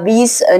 20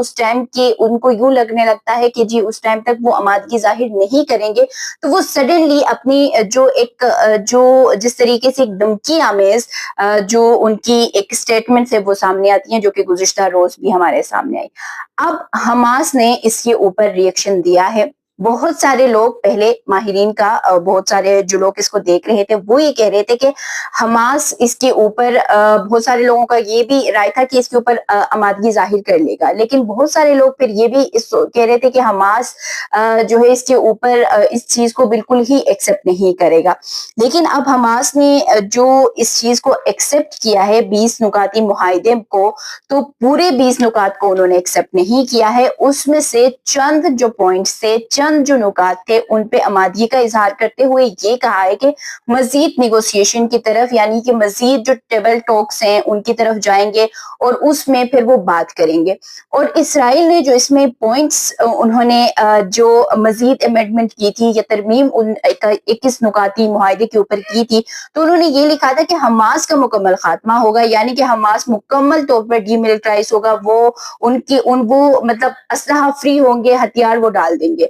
اس time کے ان کو یوں لگنے لگتا ہے کہ جی اس ٹائم تک وہ آمادگی ظاہر نہیں کریں گے تو وہ سڈنلی اپنی جو جس طریقے سے ایک دھمکی آمیز جو ان کی ایک اسٹیٹمنٹ سے وہ سامنے آتی ہیں جو کہ گزشتہ روز بھی ہمارے سامنے آئی. اب حماس نے اس کے اوپر ریئیکشن دیا ہے. بہت سارے لوگ پہلے ماہرین کا بہت سارے جو لوگ اس کو دیکھ رہے تھے وہ یہ کہہ رہے تھے کہ حماس اس کے اوپر بہت سارے لوگوں کا یہ بھی رائے تھا کہ اس کے اوپر آمادگی ظاہر کر لے گا, لیکن بہت سارے لوگ پھر یہ بھی کہہ رہے تھے کہ حماس جو ہے اس کے اوپر اس چیز کو بالکل ہی ایکسپٹ نہیں کرے گا. لیکن اب حماس نے جو اس چیز کو ایکسپٹ کیا ہے 20 نکاتی معاہدے کو, تو پورے 20 نکات کو انہوں نے ایکسپٹ نہیں کیا ہے. اس میں سے چند جو پوائنٹس تھے, چند جو نکات تھے, ان پہ آمادگی کا اظہار کرتے ہوئے یہ کہا ہے کہ مزید نیگوسیشن کی طرف یعنی کہ مزید جو ٹیبل ٹاکس ہیں ان کی طرف جائیں گے اور اس میں پھر وہ بات کریں گے. اور اسرائیل نے جو اس میں پوائنٹس انہوں نے جو مزید امینڈمنٹ کی تھی یا ترمیم 21 نکاتی معاہدے کے اوپر کی تھی, تو انہوں نے یہ لکھا تھا کہ حماس کا مکمل خاتمہ ہوگا, یعنی کہ حماس مکمل طور پر ڈی ملٹرائز ہوگا, وہ مطلب اسلحہ فری ہوں گے, ہتھیار وہ ڈال دیں گے.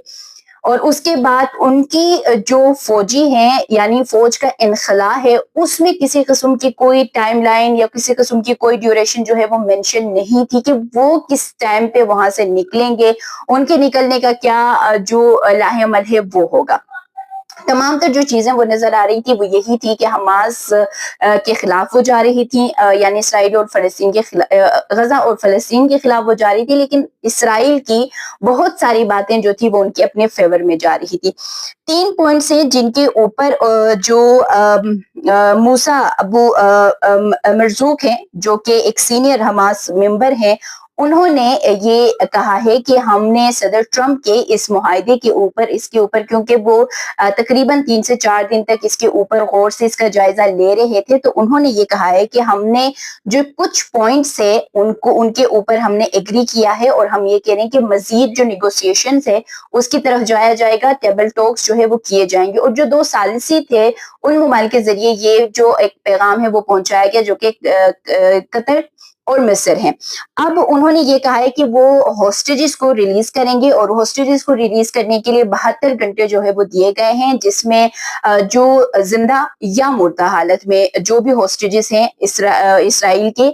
اور اس کے بعد ان کی جو فوجی ہیں یعنی فوج کا انخلاء ہے اس میں کسی قسم کی کوئی ٹائم لائن یا کسی قسم کی کوئی ڈیوریشن جو ہے وہ مینشن نہیں تھی کہ وہ کس ٹائم پہ وہاں سے نکلیں گے, ان کے نکلنے کا کیا جو لاہ عمل ہے وہ ہوگا. تمام تر جو چیزیں وہ نظر آ رہی تھی وہ یہی تھی کہ حماس کے خلاف وہ جا رہی تھی, یعنی اسرائیل اور فلسطین کے خلاف, غزہ اور فلسطین کے خلاف وہ جا رہی تھی, لیکن اسرائیل کی بہت ساری باتیں جو تھی وہ ان کے اپنے فیور میں جا رہی تھی. 3 پوائنٹس ہیں جن کے اوپر جو موسیٰ ابو مرزوق ہیں جو کہ ایک سینئر حماس ممبر ہیں, انہوں نے یہ کہا ہے کہ ہم نے صدر ٹرمپ کے اس معاہدے کے اوپر کیونکہ وہ تقریباً 3 سے 4 دن تک اس کے اوپر غور سے اس کا جائزہ لے رہے تھے, تو انہوں نے یہ کہا ہے کہ ہم نے جو کچھ پوائنٹس ہے ان کے اوپر ہم نے ایگری کیا ہے اور ہم یہ کہہ رہے ہیں کہ مزید جو نیگوسیشنز ہے اس کی طرف جایا جائے گا, ٹیبل ٹاکس جو ہے وہ کیے جائیں گے. اور جو 2 ثالثی تھے ان ممالک کے ذریعے یہ جو ایک پیغام ہے وہ پہنچایا گیا جو کہ قطر اور مصر ہیں. اب انہوں نے یہ کہا ہے کہ وہ ہوسٹیجز کو ریلیز کریں گے اور ہوسٹیجز کو ریلیز کرنے کے لیے 72 گھنٹے جو ہے وہ دیے گئے ہیں, جس میں جو زندہ یا مردہ حالت میں جو بھی ہوسٹیجز ہیں اسرائیل کے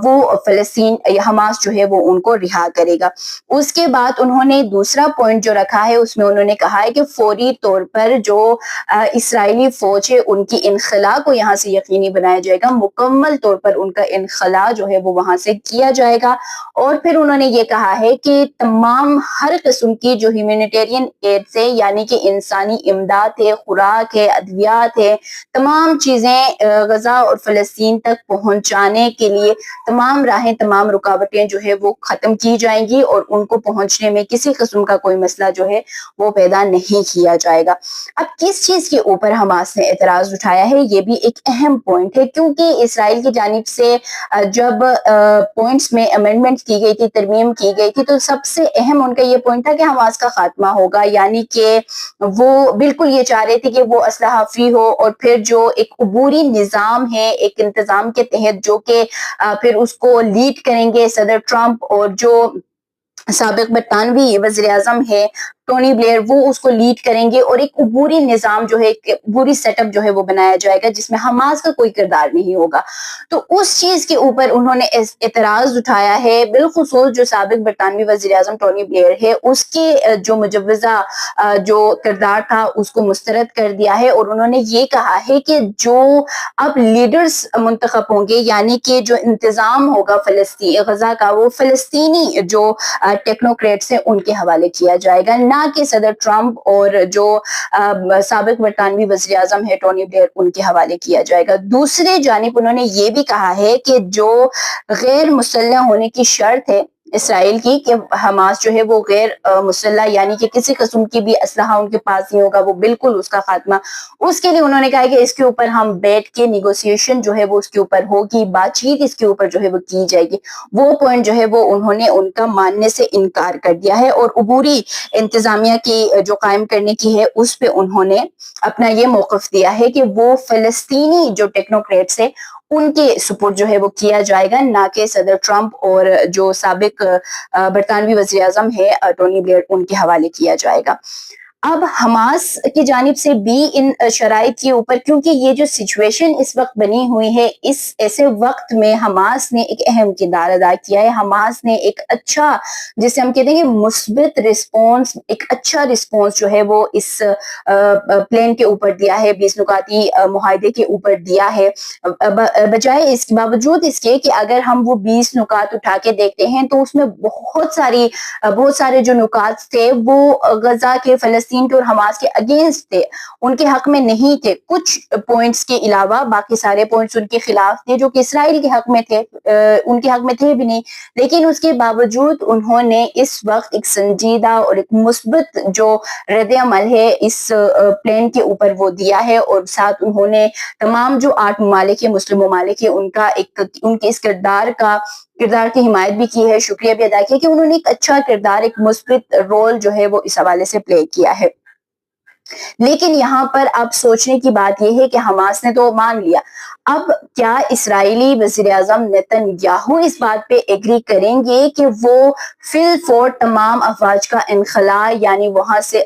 وہ فلسطین یا حماس جو ہے وہ ان کو رہا کرے گا. اس کے بعد انہوں نے دوسرا پوائنٹ جو رکھا ہے اس میں انہوں نے کہا ہے کہ فوری طور پر جو اسرائیلی فوج ہے ان کی انخلاء کو یہاں سے یقینی بنایا جائے گا, مکمل طور پر ان کا انخلاء جو ہے وہ وہاں سے کیا جائے گا. اور پھر انہوں نے یہ کہا ہے کہ تمام ہر قسم کی جو ہیومینیٹیرین ایڈ سے یعنی کہ انسانی امداد ہے, خوراک ہے, ادویات ہے, تمام چیزیں غزہ اور فلسطین تک پہنچانے کے لیے تمام راہیں, تمام رکاوٹیں جو ہے وہ ختم کی جائیں گی اور ان کو پہنچنے میں کسی قسم کا کوئی مسئلہ جو ہے وہ پیدا نہیں کیا جائے گا. اب کس چیز کے اوپر حماس نے اعتراض اٹھایا ہے یہ بھی ایک اہم پوائنٹ ہے, کیونکہ اسرائیل کی جانب سے جب پوائنٹس میں امینڈمنٹ کی گئی تھی, ترمیم کی گئی تھی, تو سب سے اہم ان کا یہ پوائنٹ تھا کہ حماس کا خاتمہ ہوگا, یعنی کہ وہ بالکل یہ چاہ رہے تھے کہ وہ اسلحہ فری ہو اور پھر جو ایک عبوری نظام ہے ایک انتظام کے تحت جو کہ پھر اس کو لیڈ کریں گے صدر ٹرمپ اور جو سابق برطانوی وزیر اعظم ہے ٹونی بلیئر, وہ اس کو لیڈ کریں گے اور ایک عبوری نظام جو ہے ایک عبوری سیٹ اپ جو ہے وہ بنایا جائے گا جس میں حماس کا کوئی کردار نہیں ہوگا. تو اس چیز کے اوپر انہوں نے اعتراض اٹھایا ہے, بالخصوص جو سابق برطانوی وزیر اعظم ٹونی بلیئر ہے اس کے جو مجوزہ جو کردار تھا اس کو مسترد کر دیا ہے. اور انہوں نے یہ کہا ہے کہ جو اب لیڈرز منتخب ہوں گے یعنی کہ جو انتظام ہوگا فلسطین غزہ کا وہ فلسطینی جو ٹیکنوکریٹس ہیں ان کے حوالے کیا جائے گا, نہ کہ صدر ٹرمپ اور جو سابق برطانوی وزیر اعظم ہے ٹونی بلیئر ان کے حوالے کیا جائے گا. دوسرے جانب انہوں نے یہ بھی کہا ہے کہ جو غیر مسلح ہونے کی شرط ہے اسرائیل کی کہ حماس جو ہے وہ غیر مسلح یعنی کہ کسی قسم کی بھی اسلحہ ان کے پاس نہیں ہوگا, وہ بالکل اس کا خاتمہ, اس کے لیے انہوں نے کہا کہ اس کے اوپر ہم بیٹھ کے نیگوسیشن جو ہے وہ اس کے اوپر ہوگی, بات چیت اس کے اوپر جو ہے وہ کی جائے گی. وہ پوائنٹ جو ہے وہ انہوں نے ان کا ماننے سے انکار کر دیا ہے اور عبوری انتظامیہ کی جو قائم کرنے کی ہے اس پہ انہوں نے اپنا یہ موقف دیا ہے کہ وہ فلسطینی جو ٹیکنوکریٹس ہے ان کے سپورٹ جو ہے وہ کیا جائے گا، نہ کہ صدر ٹرمپ اور جو سابق برطانوی وزیر اعظم ہے ٹونی بلیئر ان کے حوالے کیا جائے گا۔ اب حماس کی جانب سے بھی ان شرائط کے اوپر، کیونکہ یہ جو سچویشن اس وقت بنی ہوئی ہے، اس ایسے وقت میں حماس نے ایک اہم کردار ادا کیا ہے۔ حماس نے ایک اچھا، جسے ہم کہتے ہیں کہ مثبت رسپانس، ایک اچھا رسپانس جو ہے وہ اس پلان کے اوپر دیا ہے، 20 نکاتی معاہدے کے اوپر دیا ہے، بجائے اس کے باوجود اس کے کہ اگر ہم وہ 20 نکات اٹھا کے دیکھتے ہیں تو اس میں بہت سارے جو نکات تھے وہ غزہ کے، فلسطین کے اور حماس کے اگینسٹ تھے، ان کے حق میں نہیں تھے۔ کچھ پوائنٹس کے علاوہ باقی سارے پوائنٹس ان کے خلاف تھے، جو کہ اسرائیل کے حق میں تھے، ان کے حق میں تھے بھی نہیں، لیکن اس کے باوجود انہوں نے اس وقت ایک سنجیدہ اور ایک مثبت جو رد عمل ہے اس پلان کے اوپر وہ دیا ہے، اور ساتھ انہوں نے تمام جو 8 ممالک ہیں، مسلم ممالک ہیں، ان کے اس کردار کی حمایت بھی کی ہے، شکریہ بھی ادا کیا کہ انہوں نے ایک اچھا کردار، ایک مثبت رول جو ہے وہ اس حوالے سے پلے کیا ہے۔ لیکن یہاں پر اب سوچنے کی بات یہ ہے کہ حماس نے تو مان لیا، اب کیا اسرائیلی وزیر اعظم نیتن یاہو اس بات پہ ایگری کریں گے کہ وہ فی الفور تمام افواج کا انخلاء، یعنی وہاں سے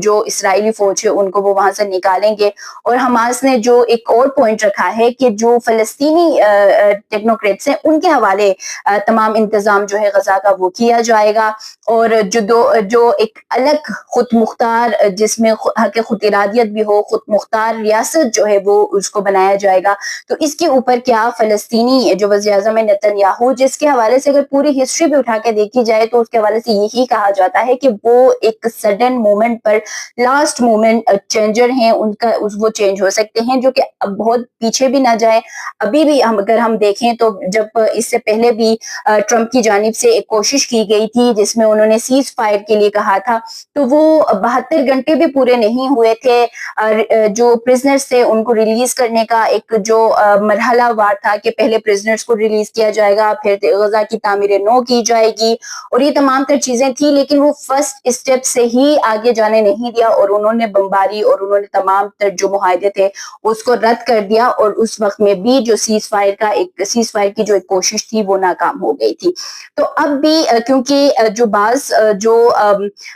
جو اسرائیلی فوج ہے ان کو وہ وہاں سے نکالیں گے؟ اور حماس نے جو ایک اور پوائنٹ رکھا ہے کہ جو فلسطینی ٹیکنوکریٹس ہیں ان کے حوالے تمام انتظام جو ہے غزہ کا وہ کیا جائے گا، اور جو ایک الگ خود مختار، جس میں حق خود ارادیت بھی ہو، خود مختار ریاست جو ہے وہ اس کو بنایا جائے گا۔ تو اس کے اوپر کیا فلسطینی جو وزیر اعظم ہے نیتن یاہو، جس کے حوالے سے اگر پوری ہسٹری بھی اٹھا کے دیکھی جائے تو اس کے حوالے سے یہی کہا جاتا ہے کہ وہ ایک سڈن مومنٹ پر، لاسٹ مومنٹ چینجر ہیں، ان کا وہ چینج ہو سکتے ہیں، جو کہ اب بہت پیچھے بھی نہ جائیں۔ ابھی بھی اگر ہم دیکھیں تو جب اس سے پہلے بھی ٹرمپ کی جانب سے ایک کوشش کی گئی تھی جس میں انہوں نے سیز فائر کے لیے کہا تھا، تو وہ 72 گھنٹے بھی پورے نہیں ہوئے تھے، جو پرزنرز تھے ان کو ریلیز کرنے کا ایک جو مرحلہ وار تھا کہ پہلے پرزنرز کو ریلیز کیا جائے گا، پھر غزہ کی تعمیر نو کی جائے گی، اور یہ تمام تر چیزیں تھیں، لیکن وہ فرسٹ اسٹیپ سے ہی آگے جانے نہیں دیا، اور انہوں نے بمباری اور انہوں نے تمام تر جو معاہدے تھے اس کو رد کر دیا، اور اس وقت میں بھی جو سیز فائر کی جو ایک کوشش تھی وہ ناکام ہو گئی تھی۔ تو اب بھی کیونکہ جو بعض جو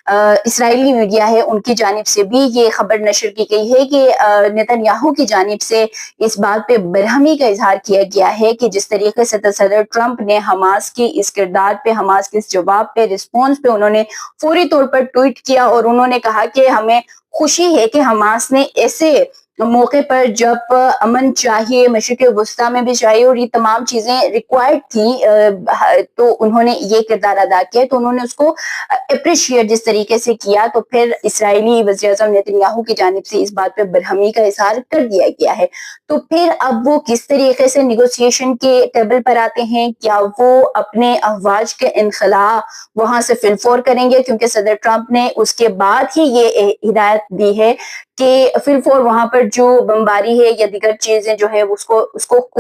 اسرائیلی میڈیا ہے ان کی جانب سے بھی یہ خبر نشر کی گئی ہے کہ نیتن یاہو کی جانب سے اس بات پہ برہمی کا اظہار کیا گیا ہے کہ جس طریقے سے صدر ٹرمپ نے حماس کی اس کردار پہ، حماس کے اس جواب پہ، رسپانس پہ انہوں نے فوری طور پر ٹویٹ کیا، اور انہوں نے کہا کہ ہمیں خوشی ہے کہ حماس نے ایسے موقع پر جب امن چاہیے، مشرق وسطیٰ میں بھی چاہیے اور یہ تمام چیزیں ریکوائرڈ تھیں، تو انہوں نے یہ کردار ادا کیا، تو انہوں نے اس کو اپریشیٹ جس طریقے سے کیا، تو پھر اسرائیلی وزیر اعظم نیتن یاہو کی جانب سے اس بات پہ برہمی کا اظہار کر دیا گیا ہے۔ تو پھر اب وہ کس طریقے سے نیگوسیشن کے ٹیبل پر آتے ہیں؟ کیا وہ اپنے افواج کے انخلاء وہاں سے فی الفور کریں گے؟ کیونکہ صدر ٹرمپ نے اس کے بعد ہی یہ ہدایت دی ہے کہ فی الفور وہاں پر جو بمباری ہے یا دیگر چیزیں جو ہے اس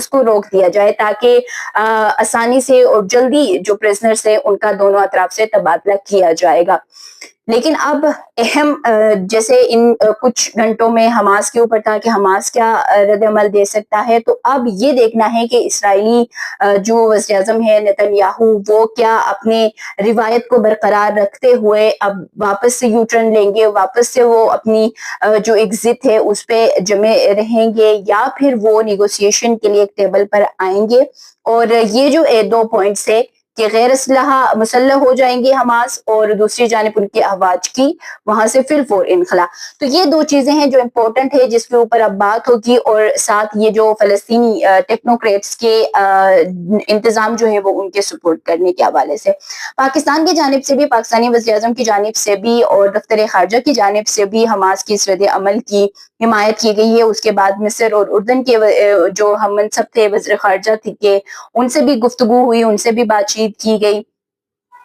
کو روک دیا جائے، تاکہ آسانی سے اور جلدی جو پریزنرز ہیں ان کا دونوں اطراف سے تبادلہ کیا جائے گا۔ لیکن اب اہم جیسے ان کچھ گھنٹوں میں حماس کے اوپر تھا کہ حماس کیا رد عمل دے سکتا ہے، تو اب یہ دیکھنا ہے کہ اسرائیلی جو وزیر اعظم ہے نیتن یاہو، وہ کیا اپنے روایت کو برقرار رکھتے ہوئے اب واپس سے یو ٹرن لیں گے، واپس سے وہ اپنی جو ایک ضد ہے اس پہ جمے رہیں گے، یا پھر وہ نیگوسیشن کے لیے ایک ٹیبل پر آئیں گے۔ اور یہ جو 2 پوائنٹس ہے کہ غیر مسلح ہو جائیں گے حماس، اور دوسری جانب ان کی افواج کی وہاں سے فی الفور انخلاء، تو یہ 2 چیزیں ہیں جو امپورٹنٹ ہے جس کے اوپر اب بات ہوگی، اور ساتھ یہ جو فلسطینی ٹیکنوکریٹس کے انتظام جو ہے وہ ان کے سپورٹ کرنے کے حوالے سے پاکستان کی جانب سے بھی، پاکستانی وزیر اعظم کی جانب سے بھی اور دفتر خارجہ کی جانب سے بھی حماس کی اس رد عمل کی حمایت کی گئی ہے۔ اس کے بعد مصر اور اردن کے جو ہم منصب تھے وزیر خارجہ تھے، کہ ان سے بھی گفتگو ہوئی، ان سے بھی بات چیت کی گئی،